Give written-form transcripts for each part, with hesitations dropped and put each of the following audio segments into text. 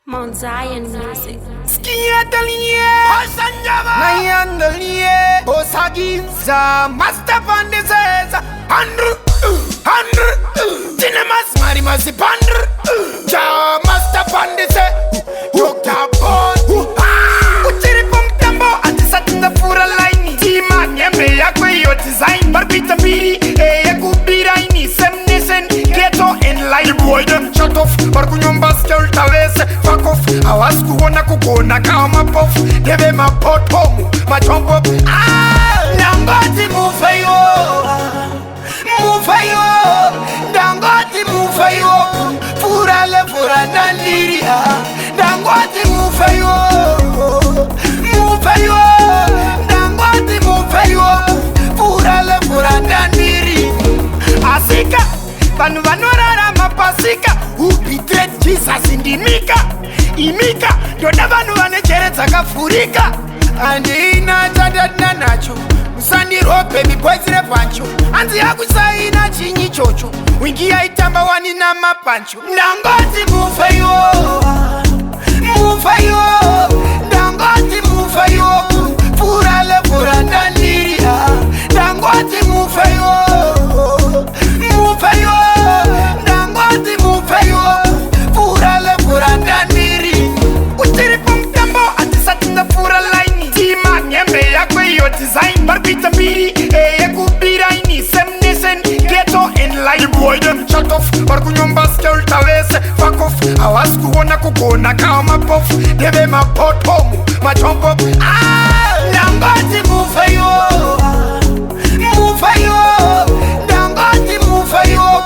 Mount Zion Music. Skiataliye, Hosanjava, Nayandaliye, Osaginza, Master Pandeseza, Andrew, Dinemas Marimasi Pandr, Ja, Master Pandese, Dr. Bon, Uchiripum Tambo, Antisatin the Pura Line, Tima, Nyembe, Yakwe, your design, Barbita Biri, Yakubiraini, Semnisen, Ghetto, and Light Boy, them shut off, Barkunyomba Skeltales, fuck off, Awasku wana kukona kama pof, Deve ma pot home, ma jump up, Dangoti Mufayo, Dangoti Mufayo, Furale Furana Liria, Dangoti Mufayo, Dangoti Mufayo, Furale Furana Liri, Asika, Vanuvanora Mapasika, who betrayed Jesus in the Imika, you never know an Echerezaka Furika, and Ina Jadana Nacho, Musandi Rope, baby boys Repancho, and the Agusaina Chini Chocho, Winky Itamba one in Nama Pancho, Nangoti Mufayo, Dangoti Mufayo, Purale Purana Liria, Dangoti Mufayo, Dangoti Mufayo, Purale Purana Liri, Uchiripum Tambo, Antisatin the Pura Line, Tima, Nyembe, Yakwe, your design, Barbita Biri, Yakubiraini, Semnisen, Ghetto, and Light Boy, them shut off, Barkunyomba Skeltales, fuck off, Awasku wana kukona kama pof, Deve ma pot home, ma jump up, Dangoti Mufayo, Dangoti Mufayo,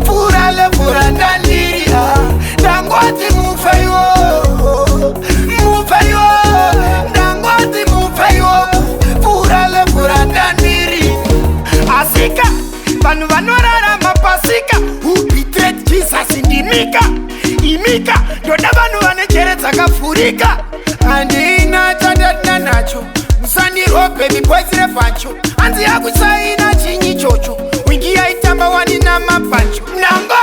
Purale Purana Liria, Dangoti Mufayo, Dangoti Mufayo, Purale Purana Liri, Asika, Vanuvanora Mapasika, who betrayed Jesus in the Imika, you never know an Echerezaka Furika, and Ina Jadana Nacho, Musandi Rope, baby boys Repancho, and the Agusaina Chini Chocho, Winky Itamba one in Nama Pancho, Nanga.